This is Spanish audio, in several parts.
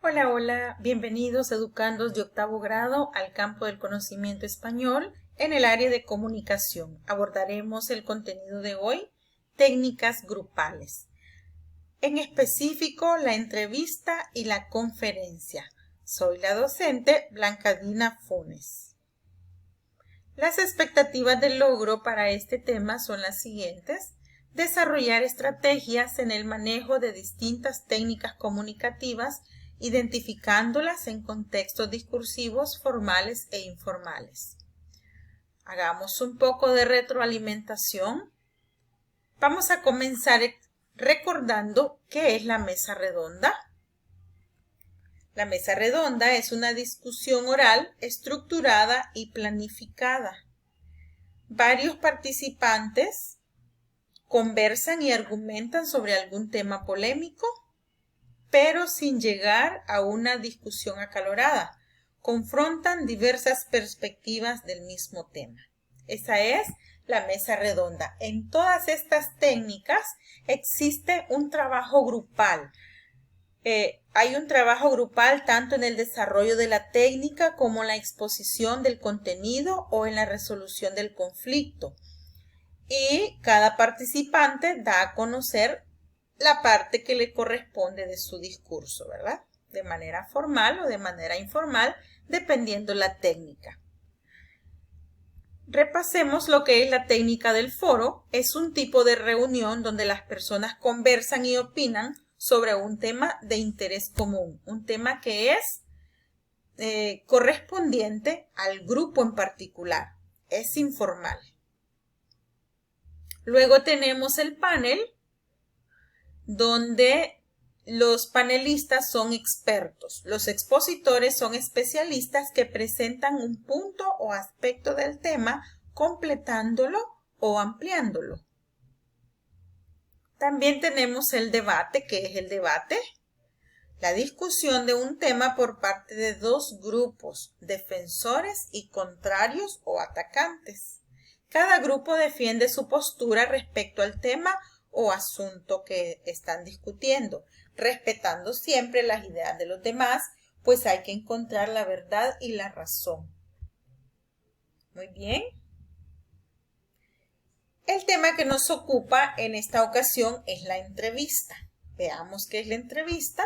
Hola, hola, bienvenidos educandos de octavo grado al campo del conocimiento español en el área de comunicación. Abordaremos el contenido de hoy, técnicas grupales. En específico, la entrevista y la conferencia. Soy la docente Blanca Dina Funes. Las expectativas de logro para este tema son las siguientes. Desarrollar estrategias en el manejo de distintas técnicas comunicativas, identificándolas en contextos discursivos formales e informales. Hagamos un poco de retroalimentación. Vamos a comenzar recordando qué es la mesa redonda. La mesa redonda es una discusión oral estructurada y planificada. Varios participantes conversan y argumentan sobre algún tema polémico, pero sin llegar a una discusión acalorada. Confrontan diversas perspectivas del mismo tema. Esa es la mesa redonda. En todas estas técnicas existe un trabajo grupal. Hay un trabajo grupal tanto en el desarrollo de la técnica como en la exposición del contenido o en la resolución del conflicto. Y cada participante da a conocer la parte que le corresponde de su discurso, ¿verdad? De manera formal o de manera informal, dependiendo la técnica. Repasemos lo que es la técnica del foro. Es un tipo de reunión donde las personas conversan y opinan sobre un tema de interés común, un tema que es correspondiente al grupo en particular. Es informal. Luego tenemos el panel, donde los panelistas son expertos. Los expositores son especialistas que presentan un punto o aspecto del tema, completándolo o ampliándolo. También tenemos el debate. ¿Qué es el debate? La discusión de un tema por parte de dos grupos, defensores y contrarios o atacantes. Cada grupo defiende su postura respecto al tema o asunto que están discutiendo, respetando siempre las ideas de los demás, pues hay que encontrar la verdad y la razón. Muy bien. El tema que nos ocupa en esta ocasión es la entrevista. Veamos qué es la entrevista.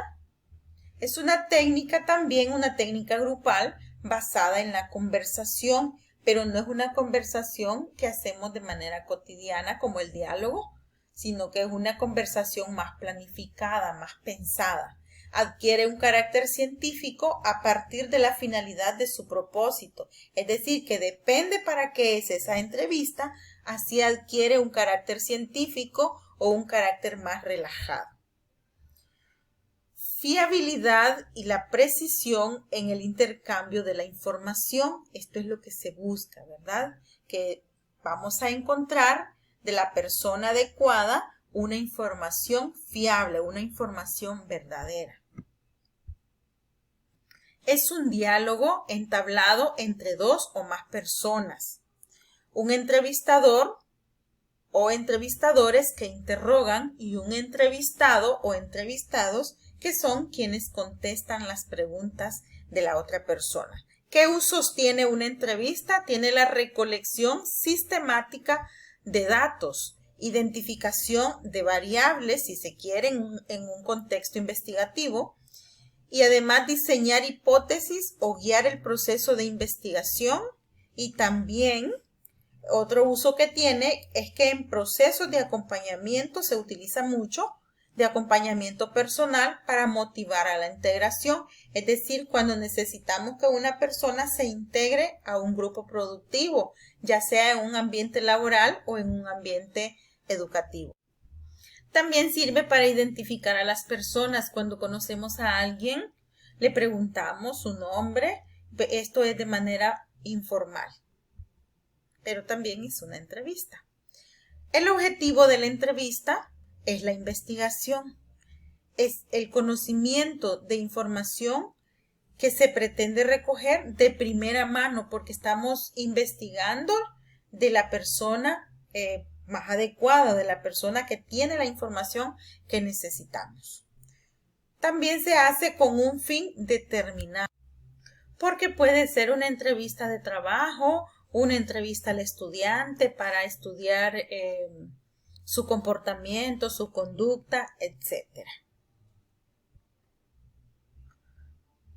Es una técnica también, una técnica grupal basada en la conversación, pero no es una conversación que hacemos de manera cotidiana como el diálogo, sino que es una conversación más planificada, más pensada. Adquiere un carácter científico a partir de la finalidad de su propósito, es decir, que depende para qué es esa entrevista, así adquiere un carácter científico o un carácter más relajado. Fiabilidad y la precisión en el intercambio de la información. Esto es lo que se busca, ¿verdad? Que vamos a encontrar de la persona adecuada una información fiable, una información verdadera. Es un diálogo entablado entre dos o más personas. Un entrevistador o entrevistadores que interrogan y un entrevistado o entrevistados que son quienes contestan las preguntas de la otra persona. ¿Qué usos tiene una entrevista? Tiene la recolección sistemática de datos, identificación de variables, si se quiere, en un contexto investigativo, y además diseñar hipótesis o guiar el proceso de investigación. Y también otro uso que tiene es que en procesos de acompañamiento se utiliza mucho de acompañamiento personal para motivar a la integración, es decir, cuando necesitamos que una persona se integre a un grupo productivo, ya sea en un ambiente laboral o en un ambiente educativo. También sirve para identificar a las personas. Cuando conocemos a alguien, le preguntamos su nombre. Esto es de manera informal, pero también es una entrevista. El objetivo de la entrevista es la investigación, es el conocimiento de información que se pretende recoger de primera mano, porque estamos investigando de la persona más adecuada, de la persona que tiene la información que necesitamos. también se hace con un fin determinado, porque puede ser una entrevista de trabajo, una entrevista al estudiante para estudiar su comportamiento, su conducta, etc.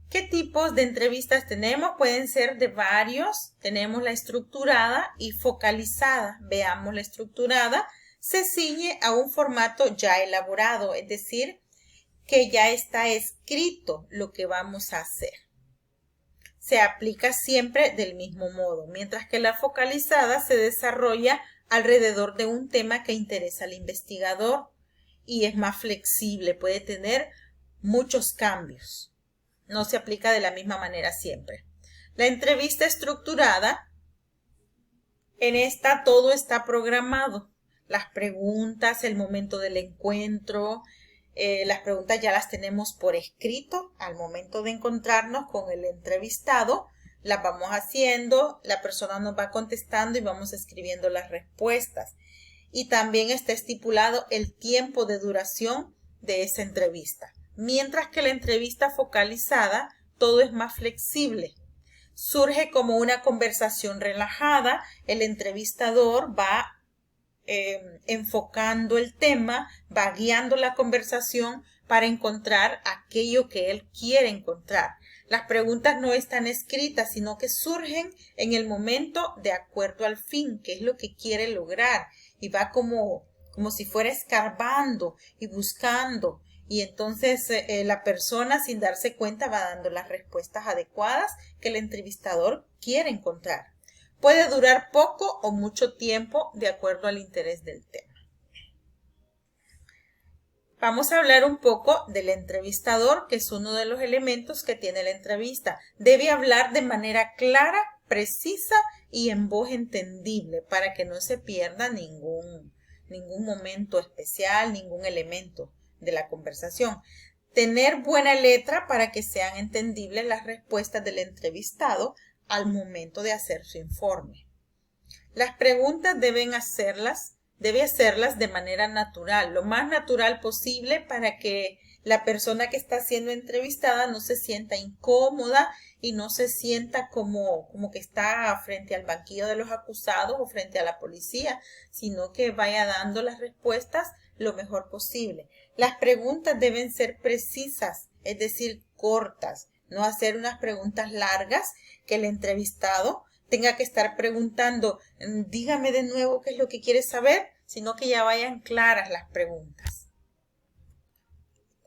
¿Qué tipos de entrevistas tenemos? Pueden ser de varios. Tenemos la estructurada y focalizada. Veamos la estructurada. Se ciñe a un formato ya elaborado, es decir, que ya está escrito lo que vamos a hacer. Se aplica siempre del mismo modo, mientras que la focalizada se desarrolla alrededor de un tema que interesa al investigador y es más flexible, puede tener muchos cambios. No se aplica de la misma manera siempre. La entrevista estructurada, en esta todo está programado. Las preguntas, el momento del encuentro, las preguntas ya las tenemos por escrito al momento de encontrarnos con el entrevistado. Las vamos haciendo, la persona nos va contestando y vamos escribiendo las respuestas. Y también está estipulado el tiempo de duración de esa entrevista. Mientras que la entrevista focalizada, todo es más flexible. Surge como una conversación relajada, el entrevistador va enfocando el tema, va guiando la conversación para encontrar aquello que él quiere encontrar. Las preguntas no están escritas, sino que surgen en el momento de acuerdo al fin, que es lo que quiere lograr, y va como si fuera escarbando y buscando. Y entonces la persona, sin darse cuenta, va dando las respuestas adecuadas que el entrevistador quiere encontrar. Puede durar poco o mucho tiempo de acuerdo al interés del tema. Vamos a hablar un poco del entrevistador, que es uno de los elementos que tiene la entrevista. Debe hablar de manera clara, precisa y en voz entendible para que no se pierda ningún momento especial, ningún elemento de la conversación. Tener buena letra para que sean entendibles las respuestas del entrevistado al momento de hacer su informe. Las preguntas debe hacerlas de manera natural, lo más natural posible, para que la persona que está siendo entrevistada no se sienta incómoda y no se sienta como que está frente al banquillo de los acusados o frente a la policía, sino que vaya dando las respuestas lo mejor posible. Las preguntas deben ser precisas, es decir, cortas, no hacer unas preguntas largas que el entrevistado tenga que estar preguntando, dígame de nuevo qué es lo que quiere saber, sino que ya vayan claras las preguntas.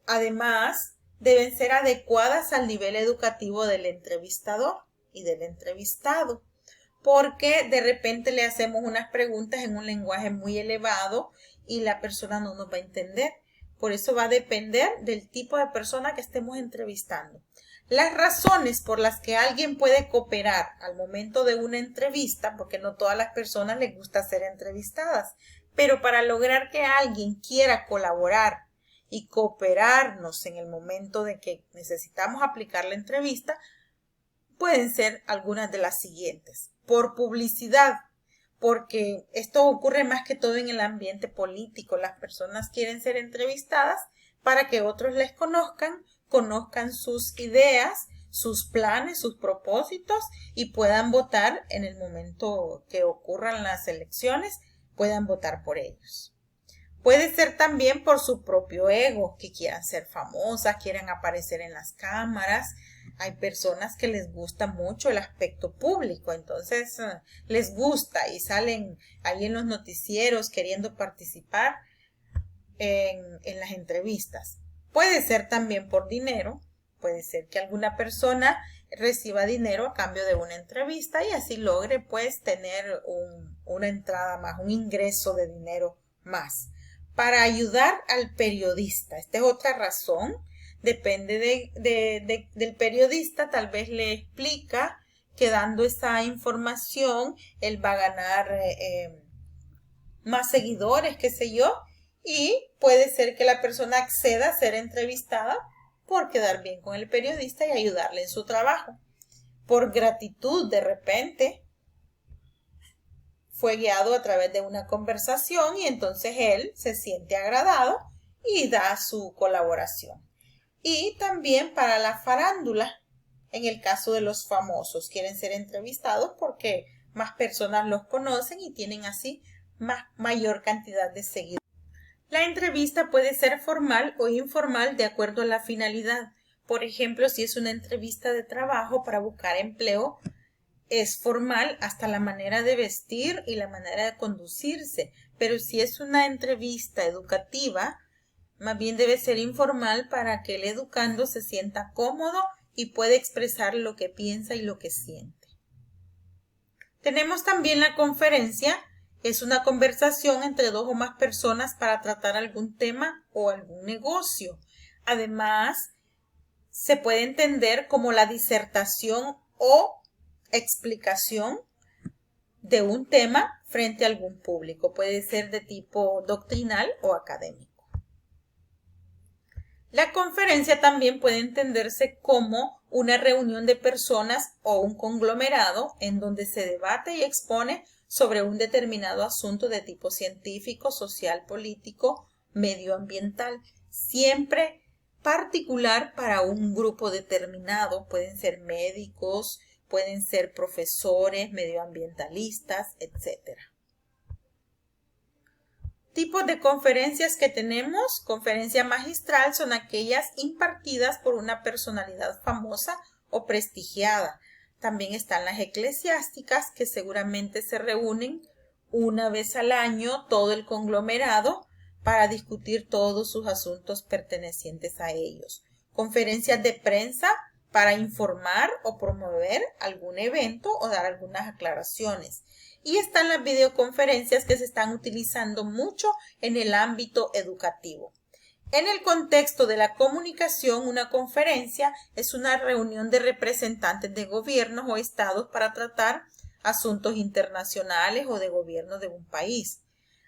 Además, deben ser adecuadas al nivel educativo del entrevistador y del entrevistado, porque de repente le hacemos unas preguntas en un lenguaje muy elevado y la persona no nos va a entender. Por eso va a depender del tipo de persona que estemos entrevistando. Las razones por las que alguien puede cooperar al momento de una entrevista, porque no todas las personas les gusta ser entrevistadas, pero para lograr que alguien quiera colaborar y cooperarnos en el momento de que necesitamos aplicar la entrevista, pueden ser algunas de las siguientes. Por publicidad, porque esto ocurre más que todo en el ambiente político. Las personas quieren ser entrevistadas para que otros les conozcan sus ideas, sus planes, sus propósitos y puedan votar en el momento que ocurran las elecciones, puedan votar por ellos. Puede ser también por su propio ego, que quieran ser famosas, quieran aparecer en las cámaras. Hay personas que les gusta mucho el aspecto público, entonces les gusta y salen ahí en los noticieros queriendo participar en las entrevistas. Puede ser también por dinero, puede ser que alguna persona reciba dinero a cambio de una entrevista y así logre pues tener una entrada más, un ingreso de dinero más. Para ayudar al periodista, esta es otra razón, depende del periodista, tal vez le explica que dando esa información él va a ganar más seguidores, qué sé yo, y puede ser que la persona acceda a ser entrevistada por quedar bien con el periodista y ayudarle en su trabajo. Por gratitud, de repente, fue guiado a través de una conversación y entonces él se siente agradado y da su colaboración. y también para la farándula. En el caso de los famosos, quieren ser entrevistados porque más personas los conocen y tienen así mayor cantidad de seguidores. La entrevista puede ser formal o informal de acuerdo a la finalidad. Por ejemplo, si es una entrevista de trabajo para buscar empleo, es formal hasta la manera de vestir y la manera de conducirse. Pero si es una entrevista educativa, más bien debe ser informal para que el educando se sienta cómodo y pueda expresar lo que piensa y lo que siente. Tenemos también la conferencia. Es una conversación entre dos o más personas para tratar algún tema o algún negocio. Además, se puede entender como la disertación o explicación de un tema frente a algún público. Puede ser de tipo doctrinal o académico. La conferencia también puede entenderse como una reunión de personas o un conglomerado en donde se debate y expone sobre un determinado asunto de tipo científico, social, político, medioambiental, siempre particular para un grupo determinado. Pueden ser médicos, pueden ser profesores, medioambientalistas, etc. Tipos de conferencias que tenemos. Conferencia magistral son aquellas impartidas por una personalidad famosa o prestigiada. También están las eclesiásticas, que seguramente se reúnen una vez al año todo el conglomerado para discutir todos sus asuntos pertenecientes a ellos. Conferencias de prensa para informar o promover algún evento o dar algunas aclaraciones. Y están las videoconferencias que se están utilizando mucho en el ámbito educativo. En el contexto de la comunicación, una conferencia es una reunión de representantes de gobiernos o estados para tratar asuntos internacionales o de gobierno de un país.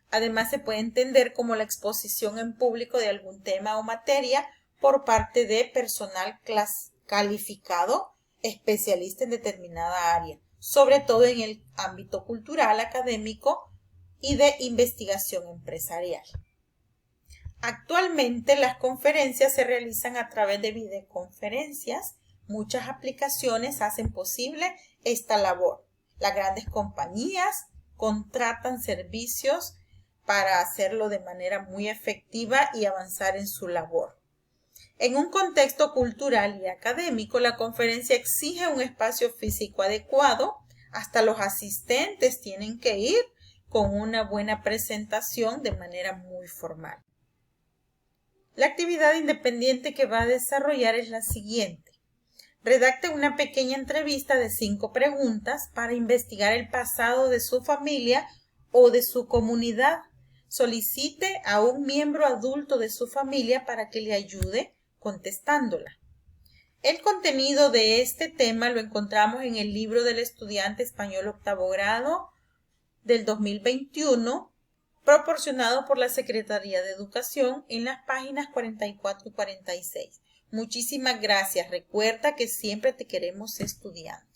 Además, se puede entender como la exposición en público de algún tema o materia por parte de personal calificado, especialista en determinada área, sobre todo en el ámbito cultural, académico y de investigación empresarial. Actualmente las conferencias se realizan a través de videoconferencias. Muchas aplicaciones hacen posible esta labor. Las grandes compañías contratan servicios para hacerlo de manera muy efectiva y avanzar en su labor. En un contexto cultural y académico, la conferencia exige un espacio físico adecuado. Hasta los asistentes tienen que ir con una buena presentación de manera muy formal. La actividad independiente que va a desarrollar es la siguiente. Redacte una pequeña entrevista de 5 preguntas para investigar el pasado de su familia o de su comunidad. Solicite a un miembro adulto de su familia para que le ayude contestándola. El contenido de este tema lo encontramos en el libro del estudiante español octavo grado del 2021, proporcionado por la Secretaría de Educación en las páginas 44 y 46. Muchísimas gracias. Recuerda que siempre te queremos estudiando.